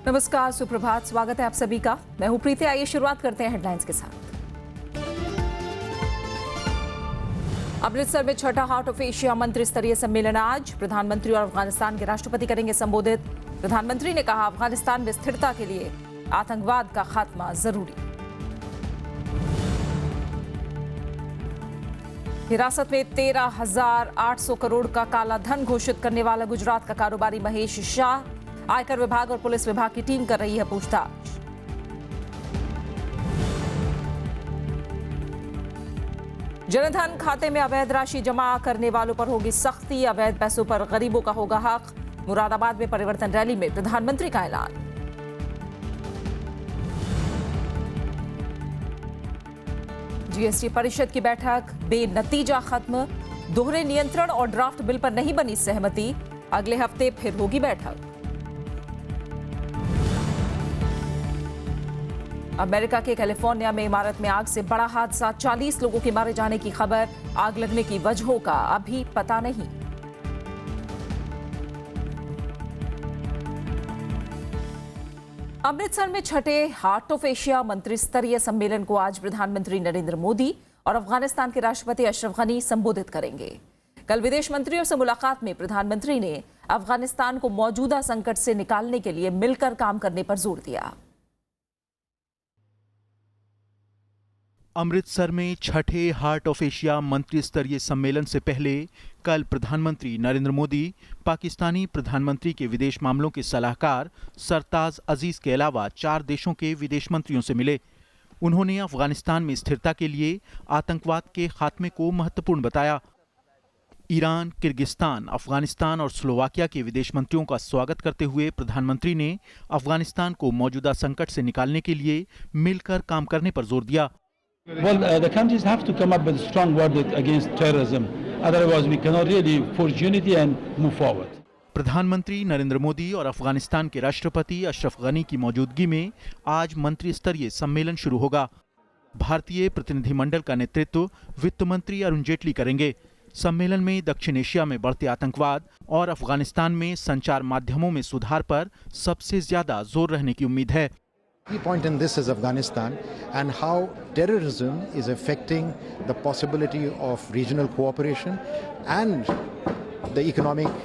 नमस्कार, सुप्रभात। स्वागत है आप सभी का। मैं हूं प्रीति। आइए शुरुआत करते हैं हेडलाइंस के साथ। अमृतसर में छठा हार्ट ऑफ एशिया मंत्री स्तरीय सम्मेलन आज। प्रधानमंत्री और अफगानिस्तान के राष्ट्रपति करेंगे संबोधित। प्रधानमंत्री ने कहा, अफगानिस्तान में स्थिरता के लिए आतंकवाद का खात्मा जरूरी। हिरासत में 13,800 करोड़ का काला धन घोषित करने वाला गुजरात का कारोबारी महेश शाह। आयकर विभाग और पुलिस विभाग की टीम कर रही है पूछताछ। जनधन खाते में अवैध राशि जमा करने वालों पर होगी सख्ती। अवैध पैसों पर गरीबों का होगा हक। मुरादाबाद में परिवर्तन रैली में प्रधानमंत्री का ऐलान। जीएसटी परिषद की बैठक बेनतीजा खत्म। दोहरे नियंत्रण और ड्राफ्ट बिल पर नहीं बनी सहमति। अगले हफ्ते फिर होगी बैठक। अमेरिका के कैलिफोर्निया में इमारत में आग से बड़ा हादसा। 40 लोगों के मारे जाने की खबर। आग लगने की वजहों का अभी पता नहीं। अमृतसर में छठे हार्ट ऑफ एशिया मंत्री स्तरीय सम्मेलन को आज प्रधानमंत्री नरेंद्र मोदी और अफगानिस्तान के राष्ट्रपति अशरफ गनी संबोधित करेंगे। कल विदेश मंत्रियों से मुलाकात में प्रधानमंत्री ने अफगानिस्तान को मौजूदा संकट से निकालने के लिए मिलकर काम करने पर जोर दिया। अमृतसर में छठे हार्ट ऑफ एशिया मंत्री स्तरीय सम्मेलन से पहले कल प्रधानमंत्री नरेंद्र मोदी पाकिस्तानी प्रधानमंत्री के विदेश मामलों के सलाहकार सरताज अजीज के अलावा 4 देशों के विदेश मंत्रियों से मिले। उन्होंने अफगानिस्तान में स्थिरता के लिए आतंकवाद के खात्मे को महत्वपूर्ण बताया। ईरान, किर्गिस्तान, अफगानिस्तान और स्लोवाकिया के विदेश मंत्रियों का स्वागत करते हुए प्रधानमंत्री ने अफगानिस्तान को मौजूदा संकट से निकालने के लिए मिलकर काम करने पर जोर दिया। Well, the countries have to come up with a strong verdict against terrorism. Otherwise, we cannot really forge unity and move forward. प्रधानमंत्री नरेंद्र मोदी और अफगानिस्तान के राष्ट्रपति अशरफ गनी की मौजूदगी में आज मंत्री स्तरीय सम्मेलन शुरू होगा। भारतीय प्रतिनिधिमंडल का नेतृत्व वित्त मंत्री अरुण जेटली करेंगे। सम्मेलन में दक्षिण एशिया में बढ़ते आतंकवाद और अफगानिस्तान में संचार माध्यमों में सुधार पर सबसे ज्यादा जोर रहने की उम्मीद है। Key point in this is Afghanistan and how terrorism is affecting the possibility of regional cooperation and the economic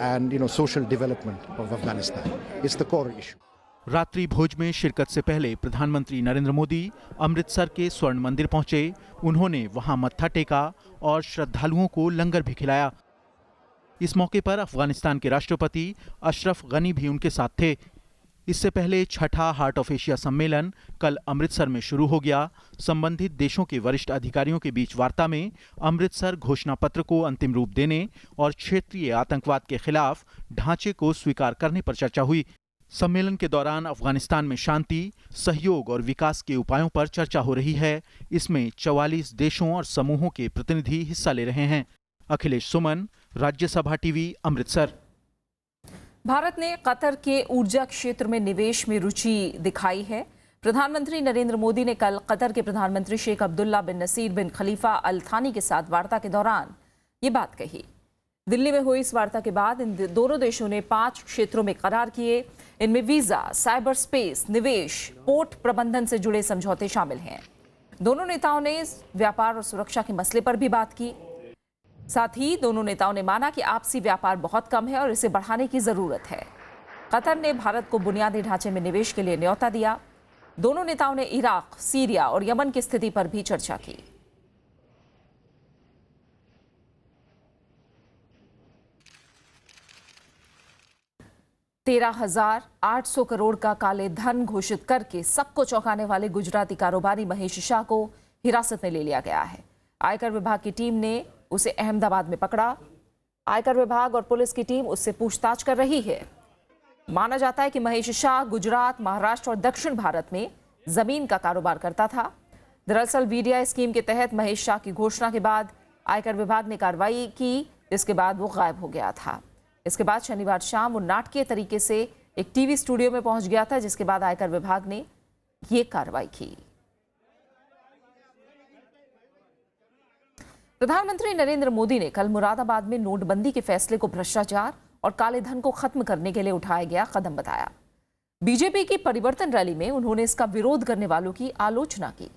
and social development of Afghanistan. It's the core issue. रात्रि भोज में शिरकत से पहले प्रधानमंत्री नरेंद्र मोदी अमृतसर के स्वर्ण मंदिर पहुंचे। उन्होंने वहां मत्था टेका और श्रद्धालुओं को लंगर भी खिलाया। इस मौके पर अफगानिस्तान के राष्ट्रपति अशरफ गनी भी उनके साथ थे। इससे पहले छठा हार्ट ऑफ एशिया सम्मेलन कल अमृतसर में शुरू हो गया। संबंधित देशों के वरिष्ठ अधिकारियों के बीच वार्ता में अमृतसर घोषणा पत्र को अंतिम रूप देने और क्षेत्रीय आतंकवाद के खिलाफ ढांचे को स्वीकार करने पर चर्चा हुई। सम्मेलन के दौरान अफगानिस्तान में शांति, सहयोग और विकास के उपायों पर चर्चा हो रही है। इसमें 44 देशों और समूहों के प्रतिनिधि हिस्सा ले रहे हैं। अखिलेश सुमन, राज्यसभा टीवी, अमृतसर। भारत ने कतर के ऊर्जा क्षेत्र में निवेश में रुचि दिखाई है। प्रधानमंत्री नरेंद्र मोदी ने कल कतर के प्रधानमंत्री शेख अब्दुल्ला बिन नसीर बिन खलीफा अल थानी के साथ वार्ता के दौरान ये बात कही। दिल्ली में हुई इस वार्ता के बाद इन दोनों देशों ने 5 क्षेत्रों में करार किए। इनमें वीजा, साइबर स्पेस, निवेश, पोर्ट प्रबंधन से जुड़े समझौते शामिल हैं। दोनों नेताओं ने व्यापार और सुरक्षा के मसले पर भी बात की। साथ ही दोनों नेताओं ने माना कि आपसी व्यापार बहुत कम है और इसे बढ़ाने की जरूरत है। कतर ने भारत को बुनियादी ढांचे में निवेश के लिए न्योता दिया। दोनों नेताओं ने इराक, सीरिया और यमन की स्थिति पर भी चर्चा की। $13,800 करोड़ का काले धन घोषित करके सबको चौंकाने वाले गुजराती कारोबारी महेश शाह को हिरासत में ले लिया गया है। आयकर विभाग की टीम ने उसे अहमदाबाद में पकड़ा। आयकर विभाग और पुलिस की टीम उससे पूछताछ कर रही है। माना जाता है कि महेश शाह गुजरात, महाराष्ट्र और दक्षिण भारत में जमीन का कारोबार करता था। दरअसल वीडिया स्कीम के तहत महेश शाह की घोषणा के बाद आयकर विभाग ने कार्रवाई की। इसके बाद वो गायब हो गया था। इसके बाद शनिवार शाम वो नाटकीय तरीके से एक टीवी स्टूडियो में पहुंच गया था, जिसके बाद आयकर विभाग ने ये कार्रवाई की। प्रधानमंत्री नरेंद्र मोदी ने कल मुरादाबाद में नोटबंदी के फैसले को भ्रष्टाचार और काले धन को खत्म करने के लिए उठाया गया कदम बताया। बीजेपी की परिवर्तन रैली में उन्होंने इसका विरोध करने वालों की आलोचना की।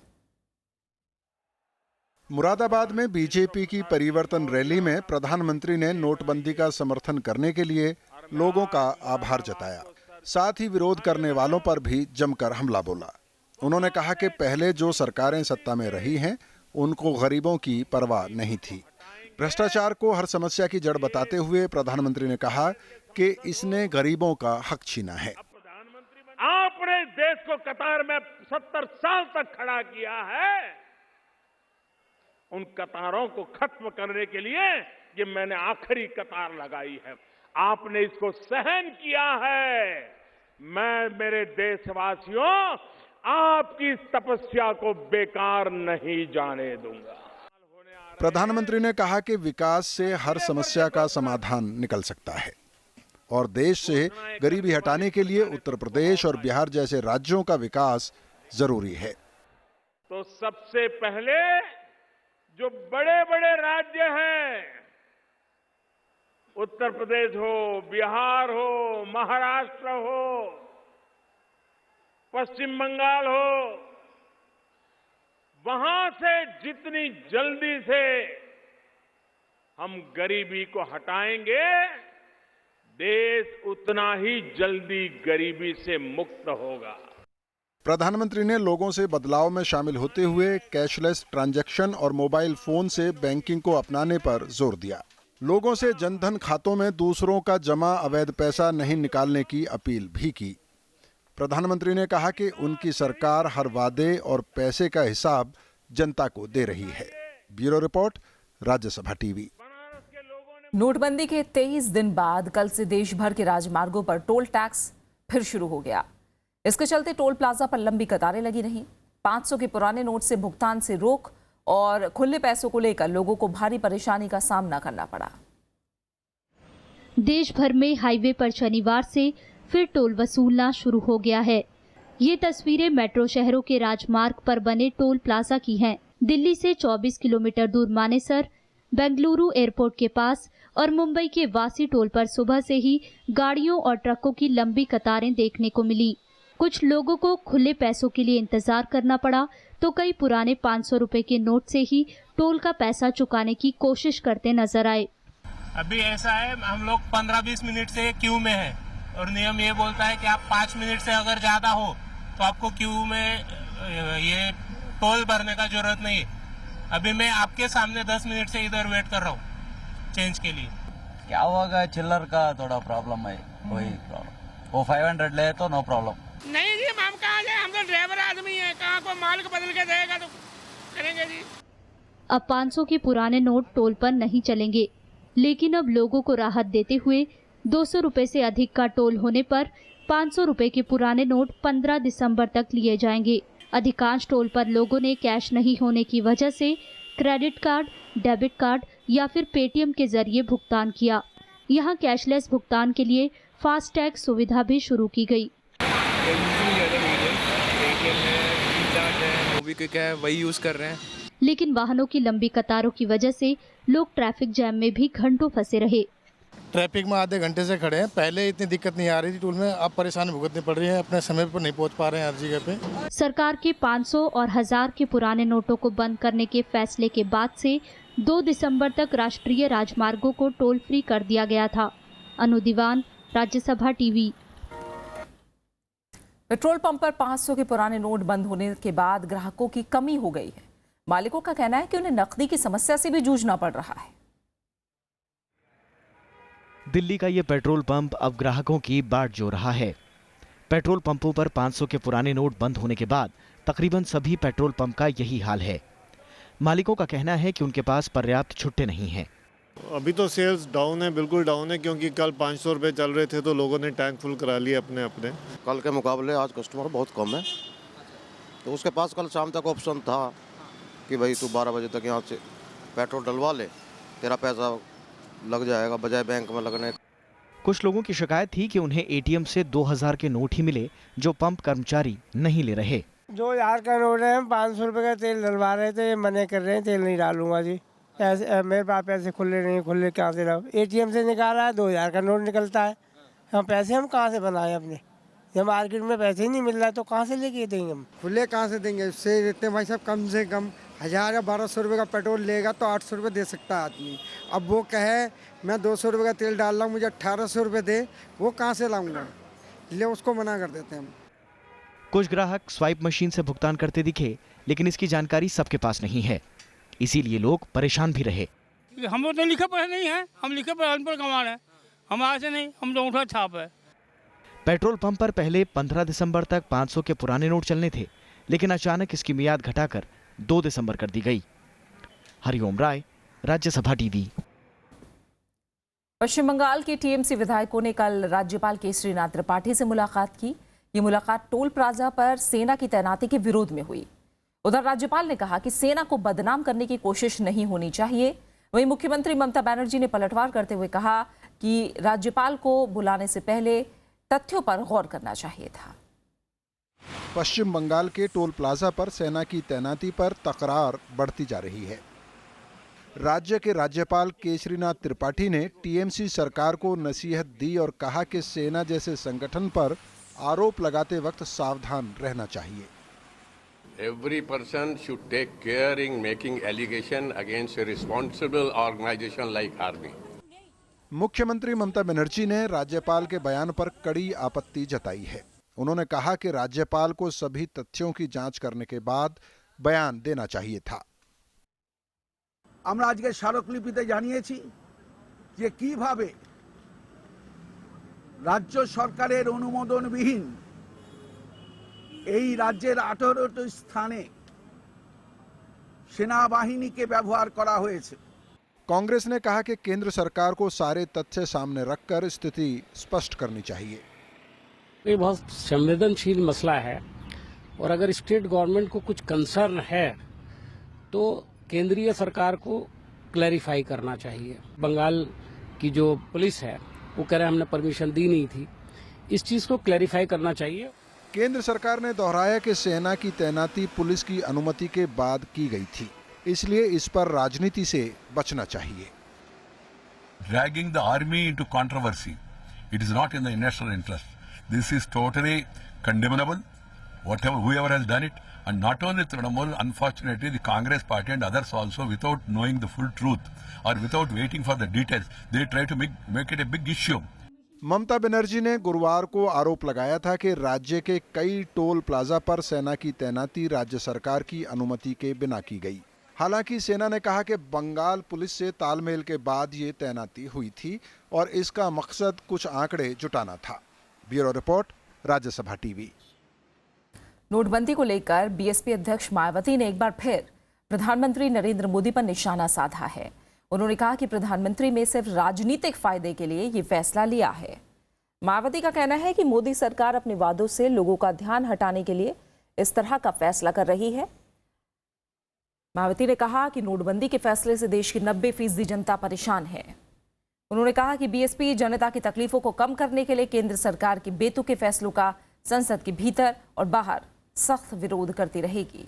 मुरादाबाद में बीजेपी की परिवर्तन रैली में प्रधानमंत्री ने नोटबंदी का समर्थन करने के लिए लोगों का आभार जताया। साथ ही विरोध करने वालों पर भी जमकर हमला बोला। उन्होंने कहा कि पहले जो सरकारें सत्ता में रही हैं, उनको गरीबों की परवाह नहीं थी। भ्रष्टाचार को हर समस्या की जड़ बताते हुए प्रधानमंत्री ने कहा कि इसने गरीबों का हक छीना है। आपने देश को कतार में 70 साल तक खड़ा किया है। उन कतारों को खत्म करने के लिए ये मैंने आखिरी कतार लगाई है। आपने इसको सहन किया है। मैं मेरे देशवासियों आपकी तपस्या को बेकार नहीं जाने दूंगा। प्रधानमंत्री ने कहा कि विकास से हर समस्या का समाधान निकल सकता है और देश से गरीबी हटाने के लिए उत्तर प्रदेश और बिहार जैसे राज्यों का विकास जरूरी है। तो सबसे पहले जो बड़े बड़े राज्य हैं, उत्तर प्रदेश हो, बिहार हो, महाराष्ट्र हो, पश्चिम बंगाल हो, वहां से जितनी जल्दी से हम गरीबी को हटाएंगे, देश उतना ही जल्दी गरीबी से मुक्त होगा। प्रधानमंत्री ने लोगों से बदलाव में शामिल होते हुए कैशलेस ट्रांजैक्शन और मोबाइल फोन से बैंकिंग को अपनाने पर जोर दिया। लोगों से जनधन खातों में दूसरों का जमा अवैध पैसा नहीं निकालने की अपील भी की। प्रधानमंत्री ने कहा कि उनकी सरकार हर वादे और पैसे का हिसाब जनता को दे रही है। Bureau report, Rajya Sabha TV. नोटबंदी के 23 दिन बाद कल से देश भर के राजमार्गों पर टोल टैक्स फिर शुरू हो गया। इसके चलते टोल प्लाजा पर लंबी कतारें लगी रहीं। 500 के पुराने नोट से भुगतान से रोक और खुले पैसों को लेकर लोगों को भारी परेशानी का सामना करना पड़ा। देश भर में हाईवे पर शनिवार से फिर टोल वसूलना शुरू हो गया है। ये तस्वीरें मेट्रो शहरों के राजमार्ग पर बने टोल प्लाजा की हैं। दिल्ली से 24 किलोमीटर दूर मानेसर, बेंगलुरु एयरपोर्ट के पास और मुंबई के वासी टोल पर सुबह से ही गाड़ियों और ट्रकों की लंबी कतारें देखने को मिली। कुछ लोगों को खुले पैसों के लिए इंतजार करना पड़ा, तो कई पुराने 500 रुपए के नोट से ही टोल का पैसा चुकाने की कोशिश करते नजर आए। अभी ऐसा है, हम लोग 15-20 मिनट से क्यू में हैं और नियम ये बोलता है कि आप 5 मिनट से अगर ज्यादा हो तो आपको क्यू में ये टोल भरने का जरूरत नहीं है। अभी मैं आपके सामने 10 मिनट से इधर वेट कर रहा हूँ चेंज के लिए। क्या होगा, चिल्लर का थोड़ा प्रॉब्लम है, वही प्रॉब्लम। वो 500 ले तो नो प्रॉब्लम। नहीं जी, हम कहाँ जाए, हम तो ड्राइवर आदमी हैं, कहाँ को माल को बदल के देगा तो करेंगे जी। अब 500 के पुराने नोट टोल पर नहीं चलेंगे, लेकिन अब लोगों को राहत देते हुए 200 रुपए से अधिक का टोल होने पर 500 रुपए के पुराने नोट 15 दिसंबर तक लिए जाएंगे। अधिकांश टोल पर लोगों ने कैश नहीं होने की वजह से क्रेडिट कार्ड, डेबिट कार्ड या फिर पेटीएम के जरिए भुगतान किया। यहाँ कैशलेस भुगतान के लिए फास्टैग सुविधा भी शुरू की गई। क्या है वही यूज कर रहे हैं। लेकिन वाहनों की लंबी कतारों की वजह से लोग ट्रैफिक जैम में भी घंटों फंसे रहे। ट्रैफिक में आधे घंटे से खड़े हैं। पहले इतनी दिक्कत नहीं आ रही थी टोल में, अब परेशानी भुगतनी पड़ रही है। अपने समय पर नहीं पहुंच पा रहे हैं हर जगह पे। सरकार के 500 और 1000 के पुराने नोटों को बंद करने के फैसले के बाद से 2 दिसंबर तक राष्ट्रीय राजमार्गों को टोल फ्री कर दिया गया था। अनु दीवान, राज्यसभा टीवी। पेट्रोल पंप पर 500 के पुराने नोट बंद होने के बाद ग्राहकों की कमी हो गई है। मालिकों का कहना है कि उन्हें नकदी की समस्या से भी जूझना पड़ रहा है। दिल्ली का ये पेट्रोल पंप अब ग्राहकों की बाट जो रहा है। पेट्रोल पंपों पर 500 के पुराने नोट बंद होने के बाद तकरीबन सभी पेट्रोल पंप का यही हाल है। मालिकों का कहना है कि उनके पास पर्याप्त छुट्टे नहीं हैं। अभी तो सेल्स डाउन है, बिल्कुल डाउन है, क्योंकि कल 500 रुपये चल रहे थे तो लोगों ने टैंक फुल करा लिए अपने अपने। कल के मुकाबले आज कस्टमर बहुत कम है, तो उसके पास कल शाम तक ऑप्शन था कि भाई तू 12 बजे तक यहाँ से पेट्रोल डलवा ले, तेरा पैसा लग जाएगा बजाय बैंक में लगने। कुछ लोगों की शिकायत थी कि उन्हें एटीएम से 2000 के नोट ही मिले, जो पंप कर्मचारी नहीं ले रहे। 2000 का नोट है, हम 500 रुपये का तेल डलवा रहे थे, मने कर रहे हैं तेल नहीं डालूंगा जी। ऐसे मेरे पास पैसे खुले नहीं, खुले कहाँ से लाओ? एटीएम से निकाला है, 2000 का नोट निकलता है, हम पैसे हम कहाँ से बनाए अपने? जब मार्केट में पैसे ही नहीं मिल रहा तो कहाँ से लेके देंगे हम? खुले कहाँ से देंगे? उससे इतने भाई साहब कम से कम 1000 या 1200 रुपये का पेट्रोल लेगा तो 800 रुपये दे सकता है आदमी। अब वो कहे मैं 200 रुपये का तेल डाल रहा हूँ, मुझे 1800 रुपये दे, वो कहाँ से लाऊंगा? इसलिए उसको मना कर देते हैं हम। कुछ ग्राहक स्वाइप मशीन से भुगतान करते दिखे, लेकिन इसकी जानकारी सबके पास नहीं है, इसीलिए लोग परेशान भी रहे। हम तो लिखे पढ़े नहीं है, हम लिखे पढ़े अनपढ़ गंवार है, हमारे से नहीं, हम तो अंगूठा छाप है। पेट्रोल पंप पर पहले 15 दिसंबर तक 500 के पुराने नोट चलने थे, लेकिन अचानक इसकी मियाद घटाकर 2 दिसंबर कर दी गई। हरिओम राय, राज्यसभा टीवी। पश्चिम बंगाल के टीएमसी विधायकों ने कल राज्यपाल केसरीनाथ त्रिपाठी से मुलाकात की। ये मुलाकात टोल प्लाजा पर सेना की तैनाती के विरोध में हुई। उधर राज्यपाल ने कहा कि सेना को बदनाम करने की कोशिश नहीं होनी चाहिए। वहीं मुख्यमंत्री ममता बनर्जी ने पलटवार करते हुए कहा कि राज्यपाल को बुलाने से पहले तथ्यों पर गौर करना चाहिए था। पश्चिम बंगाल के टोल प्लाजा पर सेना की तैनाती पर तकरार बढ़ती जा रही है। राज्य के राज्यपाल केसरीनाथ त्रिपाठी ने टीएमसी सरकार को नसीहत दी और कहा कि सेना जैसे संगठन पर आरोप लगाते वक्त सावधान रहना चाहिए। Every person should take care in making allegation against a responsible organization like army. मुख्यमंत्री ममता बनर्जी ने राज्यपाल के बयान पर कड़ी आपत्ति जताई है। उन्होंने कहा कि राज्यपाल को सभी तथ्यों की जांच करने के बाद बयान देना चाहिए था। আমরা আজকে স্মারকলিপিতে জানিয়েছি যে কিভাবে রাজ্য সরকারের অনুমোদনবিহীন এই রাজ্যের 18টি স্থানে সেনাবাহিনীকে ব্যবহার করা হয়েছে। कांग्रेस ने कहा कि केंद्र सरकार को सारे तथ्य सामने रखकर स्थिति स्पष्ट करनी चाहिए। ये बहुत संवेदनशील मसला है और अगर स्टेट गवर्नमेंट को कुछ कंसर्न है तो केंद्रीय सरकार को क्लैरिफाई करना चाहिए। बंगाल की जो पुलिस है वो कह रहे हमने परमिशन दी नहीं थी, इस चीज को क्लैरिफाई करना चाहिए। केंद्र सरकार ने दोहराया कि सेना की तैनाती पुलिस की अनुमति के बाद की गई थी, इसलिए इस पर राजनीति से बचना चाहिए। Dragging the army into controversy, it is not in the national interest. This is totally condemnable. Whoever has done it, and not only Trinamool, unfortunately, the Congress party and others also, without knowing the full truth or without waiting for the details, they try to make it a big issue. Mamata Banerjee ने गुरुवार को आरोप लगाया था कि राज्य के कई टोल प्लाजा पर सेना की तैनाती राज्य सरकार की अनुमति के बिना की गई। हालांकि सेना ने कहा कि बंगाल पुलिस से तालमेल के बाद ये तैनाती हुई थी और इसका मकसद कुछ आंकड़े जुटाना था। Bureau report, Rajya Sabha TV. नोटबंदी को लेकर बीएसपी अध्यक्ष मायावती ने एक बार फिर प्रधानमंत्री नरेंद्र मोदी पर निशाना साधा है। उन्होंने कहा कि प्रधानमंत्री में सिर्फ राजनीतिक फायदे के लिए ये फैसला लिया है। मायावती का कहना है कि मोदी सरकार अपने वादों से लोगों का ध्यान हटाने के लिए इस तरह का फैसला कर रही है। मायावती ने कहा कि नोटबंदी के फैसले से देश की 90% जनता परेशान है। उन्होंने कहा कि बीएसपी जनता की तकलीफों को कम करने के लिए केंद्र सरकार के बेतुके फैसलों का संसद के भीतर और बाहर सख्त विरोध करती रहेगी।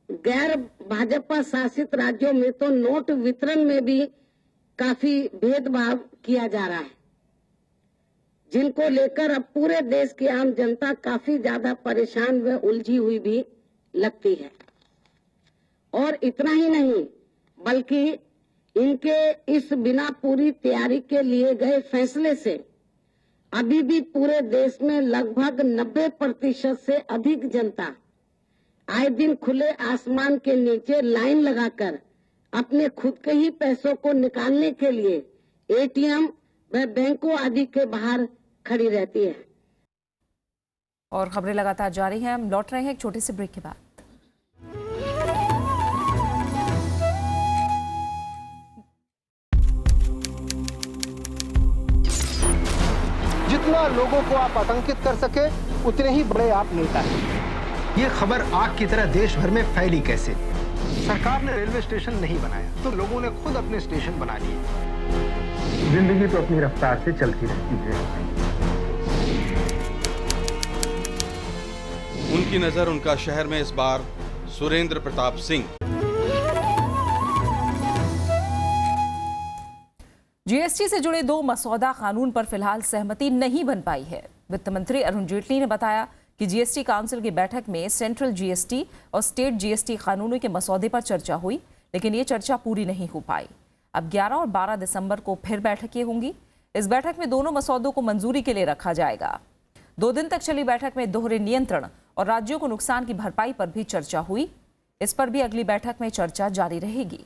गैर भाजपा शासित राज्यों में तो नोट वितरण में भी काफी भेदभाव किया जा रहा है, जिनको लेकर अब पूरे देश की आम जनता काफी ज्यादा परेशान व उलझी हुई भी लगती है। और इतना ही नहीं, बल्कि इनके इस बिना पूरी तैयारी के लिए गए फैसले से अभी भी पूरे देश में लगभग 90% से अधिक जनता आए दिन खुले आसमान के नीचे लाइन लगाकर अपने खुद के ही पैसों को निकालने के लिए एटीएम व बैंकों आदि के बाहर खड़ी रहती है। और खबरें लगातार जारी हैं। हम लौट रहे हैं एक छोटे से ब्रेक के बाद। जितना लोगों को आप आतंकित कर सके उतने ही बड़े आप नेता हैं। ये खबर आग की तरह देश भर में फैली कैसे? सरकार ने रेलवे स्टेशन नहीं बनाया तो लोगों ने खुद अपने स्टेशन बना लिए। जिंदगी तो अपनी रफ्तार से चलती रहती है। उनकी नजर उनका शहर में इस बार सुरेंद्र प्रताप सिंह। जीएसटी से जुड़े 2 मसौदा कानून पर फिलहाल सहमति नहीं बन पाई है। वित्त मंत्री अरुण जेटली ने बताया कि जीएसटी काउंसिल की बैठक में सेंट्रल जीएसटी और स्टेट जीएसटी कानूनों के मसौदे पर चर्चा हुई, लेकिन ये चर्चा पूरी नहीं हो पाई। अब 11 और 12 दिसंबर को फिर बैठकें होंगी। इस बैठक में दोनों मसौदों को मंजूरी के लिए रखा जाएगा। 2 दिन तक चली बैठक में दोहरे नियंत्रण और राज्यों को नुकसान की भरपाई पर भी चर्चा हुई। इस पर भी अगली बैठक में चर्चा जारी रहेगी।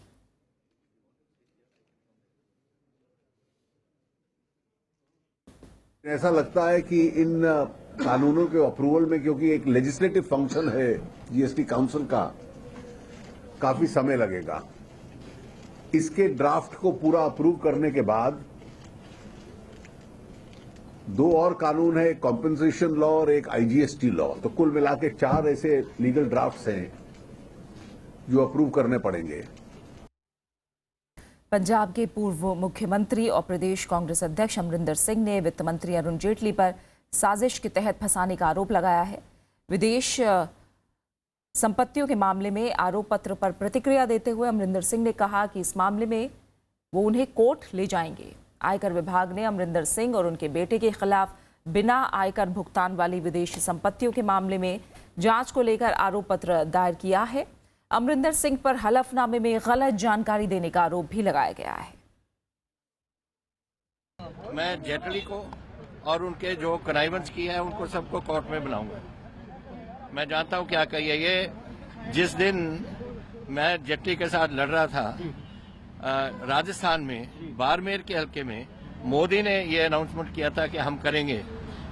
ऐसा लगता है कि इन कानूनों के अप्रूवल में, क्योंकि एक लेजिस्लेटिव फंक्शन है जीएसटी काउंसिल का, काफी समय लगेगा। इसके ड्राफ्ट को पूरा अप्रूव करने के बाद 2 और कानून है, एक कॉम्पेंसेशन लॉ और एक आईजीएसटी लॉ। तो कुल मिला के 4 ऐसे लीगल ड्राफ्ट्स हैं जो अप्रूव करने पड़ेंगे। पंजाब के पूर्व मुख्यमंत्री और प्रदेश कांग्रेस अध्यक्ष अमरिंदर सिंह ने वित्त मंत्री अरुण जेटली पर साजिश के तहत फंसाने का आरोप लगाया है। विदेश संपत्तियों के मामले में आरोप पत्र पर प्रतिक्रिया देते हुए अमरिंदर सिंह ने कहा कि इस मामले में वो उन्हें कोर्ट ले जाएंगे। आयकर विभाग ने अमरिंदर सिंह और उनके बेटे के खिलाफ बिना आयकर भुगतान वाली विदेशी संपत्तियों के मामले में जांच को लेकर आरोप पत्र दायर किया है। अमरिंदर सिंह पर हलफनामे में गलत जानकारी देने का आरोप भी लगाया गया है। मैं जेटली को और उनके जो कनाइवेंस किए हैं उनको सबको कोर्ट में बुलाऊंगा। मैं जानता हूं क्या कहिए। ये जिस दिन मैं जेटली के साथ लड़ रहा था राजस्थान में बाड़मेर के हल्के में, मोदी ने ये अनाउंसमेंट किया था कि हम करेंगे।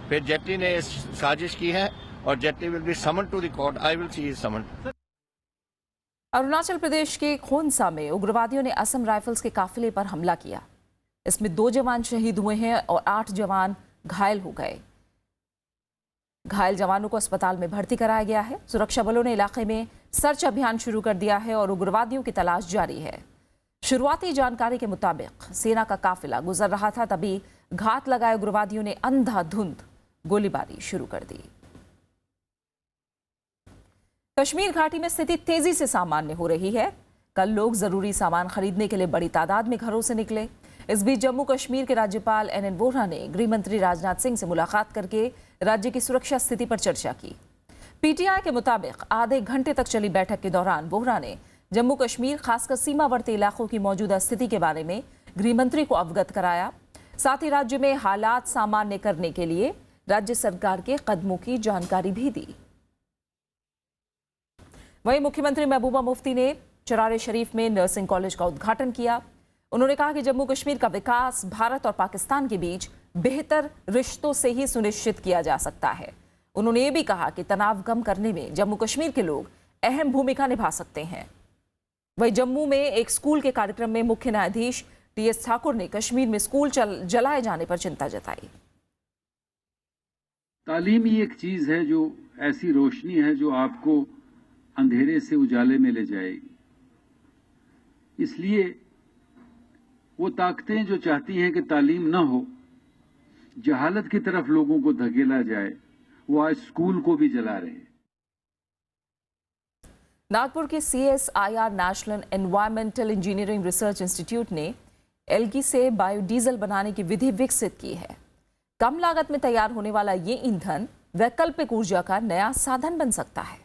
फिर जेटली ने साजिश की है और Jaitley will be summon to the court. I will see his summon. Arunachal Pradesh के खोंसा में उग्रवादियों ने असम राइफल्स के काफिले पर हमला किया। इसमें 2 जवान शहीद हुए हैं और 8 जवान घायल हो गए। घायल जवानों को अस्पताल में भर्ती कराया गया है। सुरक्षा बलों ने इलाके में सर्च अभियान शुरू कर दिया है और उग्रवादियों की तलाश जारी है। शुरुआती जानकारी के मुताबिक सेना का काफिला गुजर रहा था, तभी घात लगाए उग्रवादियों ने अंधाधुंध गोलीबारी शुरू कर दी। कश्मीर घाटी में स्थिति तेजी से सामान्य हो रही है। कल लोग जरूरी सामान खरीदने के लिए बड़ी तादाद में घरों से निकले। इस बीच जम्मू कश्मीर के राज्यपाल एनएन वोहरा ने गृह मंत्री राजनाथ सिंह से मुलाकात करके राज्य की सुरक्षा स्थिति पर चर्चा की। पीटीआई के मुताबिक आधे घंटे तक चली बैठक के दौरान वोहरा ने जम्मू कश्मीर खासकर सीमावर्ती इलाकों की मौजूदा स्थिति के बारे में गृह मंत्री को अवगत कराया। साथ ही राज्य में हालात सामान्य करने के लिए राज्य सरकार के कदमों की जानकारी भी दी। वहीं मुख्यमंत्री महबूबा मुफ्ती ने चरारे शरीफ में नर्सिंग कॉलेज का उद्घाटन किया। उन्होंने कहा कि जम्मू कश्मीर का विकास भारत और पाकिस्तान के बीच बेहतर रिश्तों से ही सुनिश्चित किया जा सकता है। उन्होंने ये भी कहा कि तनाव कम करने में जम्मू कश्मीर के लोग अहम भूमिका निभा सकते हैं। वहीं जम्मू में एक स्कूल के कार्यक्रम में मुख्य न्यायाधीश टीएस ठाकुर ने कश्मीर में स्कूल जलाए जाने पर चिंता जताई। तालीम ही एक चीज है जो ऐसी रोशनी है जो आपको अंधेरे से उजाले में ले जाएगी। इसलिए वो ताकतें जो चाहती हैं कि तालीम न हो, जहालत की तरफ लोगों को धकेला जाए, वो आज स्कूल को भी जला रहे हैं। नागपुर के CSIR national environmental engineering research institute ने एल्गी से बायोडीजल बनाने की विधि विकसित की है। कम लागत में तैयार होने वाला ये ईंधन वैकल्पिक ऊर्जा का नया साधन बन सकता है।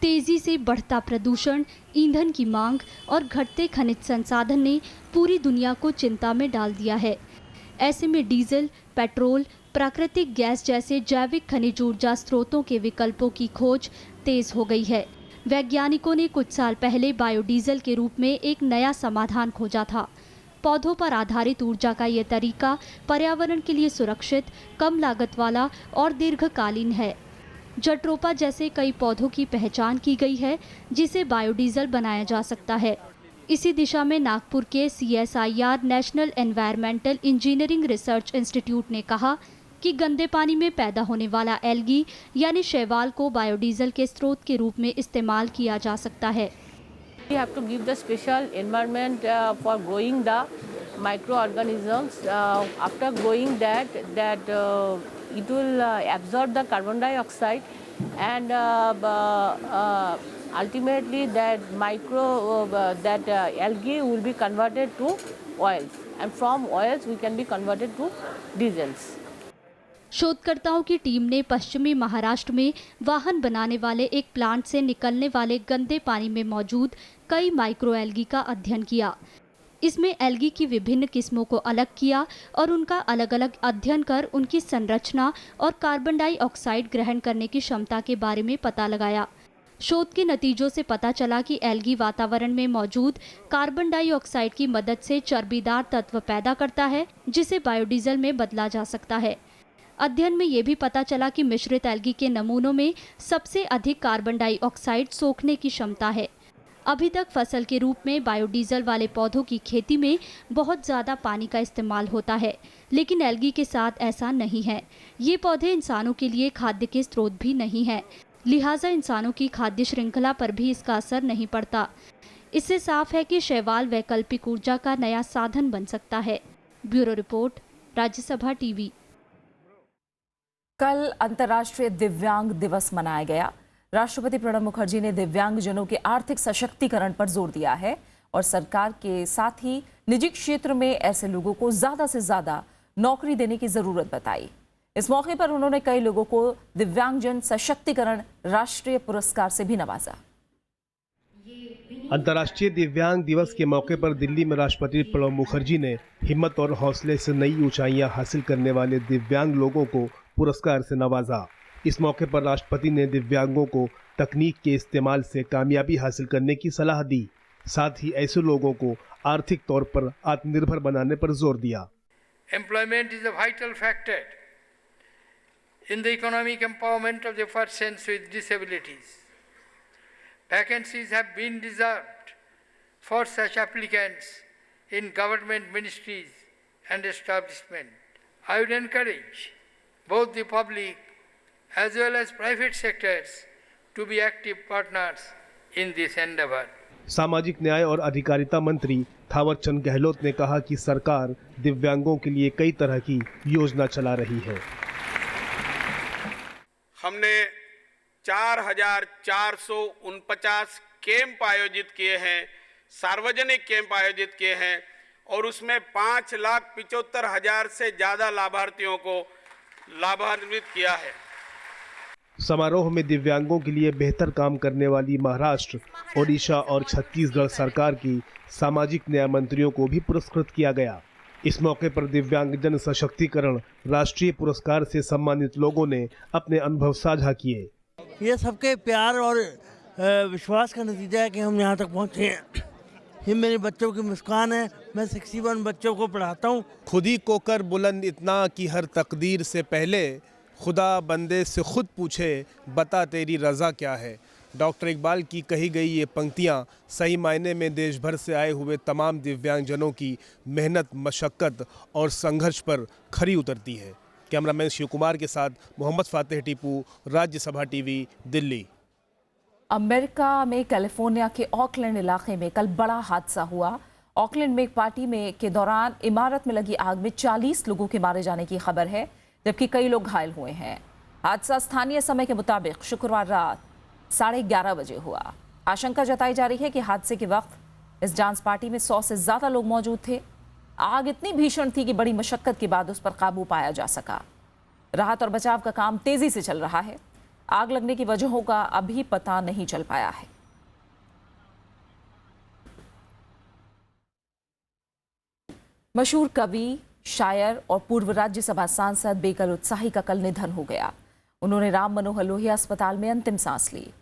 तेजी से बढ़ता प्रदूषण, ईंधन की मांग और घटते खनिज संसाधन ने पूरी दुनिया को चिंता में डाल दिया है। ऐसे में डीजल, पेट्रोल, प्राकृतिक गैस जैसे जैविक खनिज ऊर्जा स्रोतों के विकल्पों की खोज तेज हो गई है। वैज्ञानिकों ने कुछ साल पहले बायोडीजल के रूप में एक नया समाधान खोजा था। पौधों पर आधारित ऊर्जा का ये तरीका पर्यावरण के लिए सुरक्षित, कम लागत वाला और दीर्घकालीन है। जट्रोपा जैसे कई पौधों की पहचान की गई है जिसे बायोडीजल बनाया जा सकता है। इसी दिशा में नागपुर के CSIR national environmental engineering research institute ने कहा कि गंदे पानी में पैदा होने वाला एल्गी यानी शैवाल को बायोडीजल के स्रोत के रूप में इस्तेमाल किया जा सकता है। We have to give the special environment for growing the microorganisms. After growing that it will absorb the carbon dioxide and ultimately that algae will be converted to oils, and from oils we can be converted to diesels. शोधकर्ताओं की team ने पश्चिमी महाराष्ट्र में वाहन बनाने वाले एक plant से निकलने वाले गंदे पानी में मौजूद कई माइक्रो एल्गी का अध्ययन किया। इसमें एल्गी की विभिन्न किस्मों को अलग किया और उनका अलग अलग अध्ययन कर उनकी संरचना और कार्बन डाइऑक्साइड ग्रहण करने की क्षमता के बारे में पता लगाया। शोध के नतीजों से पता चला कि एल्गी वातावरण में मौजूद कार्बन डाइऑक्साइड की मदद से चर्बीदार तत्व पैदा करता है, जिसे बायोडीजल में बदला जा सकता है। अध्ययन में ये भी पता चला कि मिश्रित एल्गी के नमूनों में सबसे अधिक कार्बन डाइऑक्साइड सोखने की क्षमता है। अभी तक फसल के रूप में बायोडीजल वाले पौधों की खेती में बहुत ज़्यादा पानी का इस्तेमाल होता है, लेकिन एल्गी के साथ ऐसा नहीं है। ये पौधे इंसानों के लिए खाद्य के स्रोत भी नहीं है, लिहाजा इंसानों की खाद्य श्रृंखला पर भी इसका असर नहीं पड़ता। इससे साफ है कि शैवाल वैकल्पिक ऊर्जा का नया साधन बन सकता है। Bureau report, Rajya Sabha TV. कल अंतर्राष्ट्रीय दिव्यांग दिवस मनाया गया। राष्ट्रपति प्रणब मुखर्जी ने दिव्यांगजनों के आर्थिक सशक्तिकरण पर जोर दिया है और सरकार के साथ ही निजी क्षेत्र में ऐसे लोगों को ज्यादा से ज्यादा नौकरी देने की जरूरत बताई। इस मौके पर उन्होंने कई लोगों को दिव्यांगजन सशक्तिकरण राष्ट्रीय पुरस्कार से भी नवाजा। अंतर्राष्ट्रीय दिव्यांग दिवस के मौके पर दिल्ली में राष्ट्रपति प्रणब मुखर्जी ने हिम्मत और हौसले से नई ऊंचाइयां हासिल करने वाले दिव्यांग लोगों को पुरस्कार से नवाजा। इस मौके पर राष्ट्रपति ने दिव्यांगों को तकनीक के इस्तेमाल से कामयाबी हासिल करने की सलाह दी। साथ ही ऐसे लोगों को आर्थिक तौर पर आत्मनिर्भर बनाने पर जोर दिया। Employment is a vital factor in the economic empowerment of the persons with disabilities. Vacancies have been reserved for such applicants in government ministries and establishments. I would encourage both the public as well as private sectors to be active partners in this endeavor. सामाजिक न्याय और अधिकारिता मंत्री थावरचंद गहलोत ने कहा कि सरकार दिव्यांगों के लिए कई तरह की योजना चला रही है। हमने 4,449 कैंप आयोजित किए हैं, सार्वजनिक कैंप आयोजित किए हैं और उसमें 5,75,000 से ज्यादा लाभार्थियों को लाभान्वित किया है। समारोह में दिव्यांगों के लिए बेहतर काम करने वाली महाराष्ट्र, ओडिशा और छत्तीसगढ़ सरकार की सामाजिक न्याय मंत्रियों को भी पुरस्कृत किया गया। इस मौके पर दिव्यांगजन सशक्तिकरण राष्ट्रीय पुरस्कार से सम्मानित लोगों ने अपने अनुभव साझा किए। ये सबके प्यार और विश्वास का नतीजा है कि हम यहाँ तक पहुँचे हैं। ये मेरे बच्चों की मुस्कान है। मैं 61 बच्चों को पढ़ाता हूँ। खुद ही को कर बुलंद इतना कि हर तकदीर से पहले खुदा बंदे से खुद पूछे बता तेरी रज़ा क्या है। डॉक्टर इकबाल की कही गई ये पंक्तियाँ सही मायने में देश भर से आए हुए तमाम दिव्यांगजनों की मेहनत, मशक्क़त और संघर्ष पर खरी उतरती है। कैमरामैन शिव कुमार के साथ मोहम्मद फातेह टीपू, राज्यसभा टीवी, दिल्ली। अमेरिका में कैलिफोर्निया के ऑकलैंड इलाके में कल बड़ा हादसा हुआ। ऑकलैंड में एक पार्टी में के दौरान इमारत में लगी आग में 40 लोगों के मारे जाने की खबर है, जबकि कई लोग घायल हुए हैं। हादसा स्थानीय समय के मुताबिक शुक्रवार रात 11:30 बजे हुआ। आशंका जताई जा रही है कि हादसे के वक्त इस डांस पार्टी में 100 से ज्यादा लोग मौजूद थे। आग इतनी भीषण थी कि बड़ी मशक्कत के बाद उस पर काबू पाया जा सका। राहत और बचाव का काम तेजी से चल रहा है। आग लगने की वजहों का अभी पता नहीं चल पाया है। मशहूर कवि, शायर और पूर्व राज्यसभा सांसद बेकल उत्साही का कल निधन हो गया। उन्होंने राम मनोहर लोहिया अस्पताल में अंतिम सांस ली।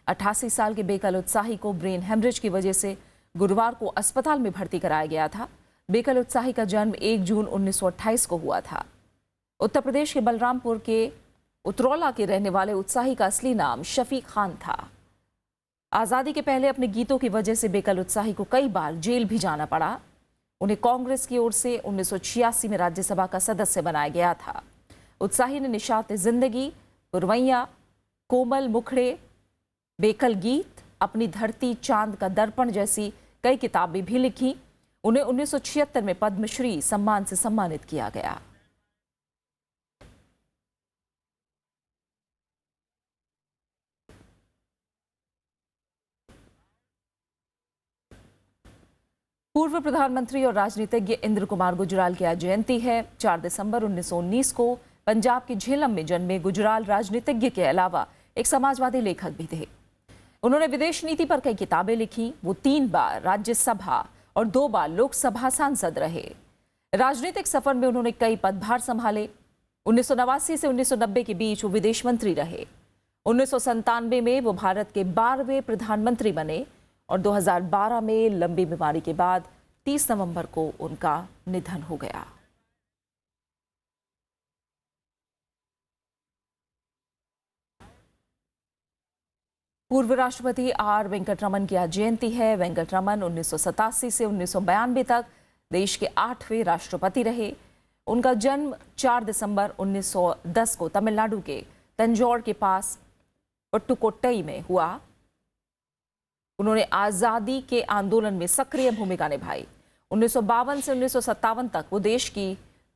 88 साल के बेकल उत्साही को ब्रेन हेमरेज की वजह से गुरुवार को अस्पताल में भर्ती कराया गया था। बेकल उत्साही का जन्म 1 जून 1928 को हुआ था। उत्तर प्रदेश के बलरामपुर के उतरौला के रहने वाले उत्साही का असली नाम शफीक खान था। आज़ादी के पहले अपने गीतों की वजह से बेकल उत्साही को कई बार जेल भी जाना पड़ा। उन्हें कांग्रेस की ओर से 1986 में राज्यसभा का सदस्य बनाया गया था। उत्साही ने निशात जिंदगी, पुरवैया, कोमल मुखड़े, बेकल गीत, अपनी धरती, चांद का दर्पण जैसी कई किताबें भी लिखी। उन्हें 1976 में पद्मश्री सम्मान से सम्मानित किया गया। पूर्व प्रधानमंत्री और राजनीतिज्ञ इंद्र कुमार गुजराल की आज जयंती है। 4 दिसंबर 1919 को पंजाब के झेलम में जन्मे गुजराल राजनीतिज्ञ के अलावा एक समाजवादी लेखक भी थे। उन्होंने विदेश नीति पर कई किताबें लिखी। वो 3 बार राज्यसभा और 2 बार लोकसभा सांसद रहे। राजनीतिक सफर में उन्होंने कई पदभार संभाले। 1989 से 1990 के बीच वो विदेश मंत्री रहे। 1997 में वो भारत के 12वें प्रधानमंत्री बने और 2012 में लंबी बीमारी के बाद 30 नवंबर को उनका निधन हो गया। पूर्व राष्ट्रपति आर वेंकटरमन की आज जयंती है। वेंकटरमन 1987 से 1992 तक देश के 8वें राष्ट्रपति रहे। उनका जन्म 4 दिसंबर 1910 को तमिलनाडु के तंजौर के पास पट्टुकोट्टई में हुआ। उन्होंने आज़ादी के आंदोलन में सक्रिय भूमिका निभाई। 1952 से 1957 तक वो देश की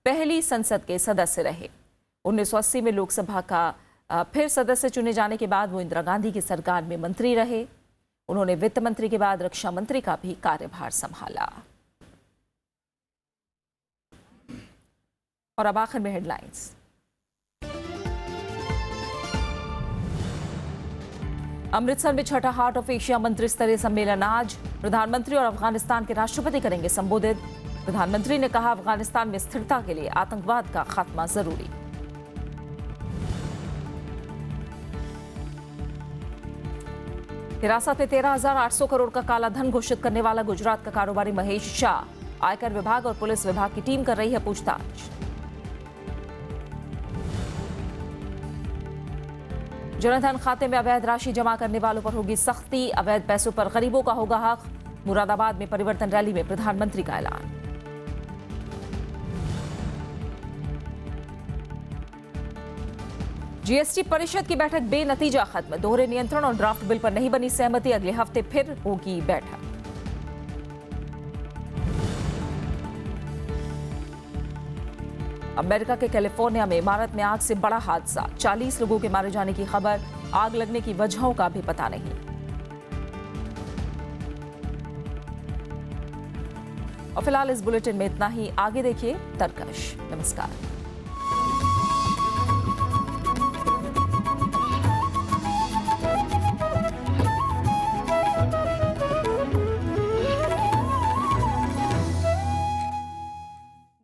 पहली संसद के सदस्य रहे। 1980 में लोकसभा का फिर सदस्य चुने जाने के बाद वो इंदिरा गांधी की सरकार में मंत्री रहे। उन्होंने वित्त मंत्री के बाद रक्षा मंत्री का भी कार्यभार संभाला। और अब आखिर में हेडलाइंस। अमृतसर में छठा हार्ट ऑफ एशिया मंत्री स्तरीय सम्मेलन आज। प्रधानमंत्री और अफगानिस्तान के राष्ट्रपति करेंगे संबोधित। प्रधानमंत्री ने कहा अफगानिस्तान में स्थिरता के लिए आतंकवाद का खात्मा जरूरी। हिरासत में 13,800 करोड़ का काला धन घोषित करने वाला गुजरात का कारोबारी महेश शाह। आयकर विभाग और पुलिस विभाग की टीम कर रही है पूछताछ। जनधन खाते में अवैध राशि जमा करने वालों पर होगी सख्ती। अवैध पैसों पर गरीबों का होगा हक। मुरादाबाद में परिवर्तन रैली में प्रधानमंत्री का ऐलान। जीएसटी परिषद की बैठक बेनतीजा खत्म। दोहरे नियंत्रण और ड्राफ्ट बिल पर नहीं बनी सहमति। अगले हफ्ते फिर होगी बैठक। अमेरिका के कैलिफोर्निया में इमारत में आग से बड़ा हादसा। 40 लोगों के मारे जाने की खबर। आग लगने की वजहों का भी पता नहीं। और फिलहाल इस बुलेटिन में इतना ही। आगे देखिए तरकश। नमस्कार।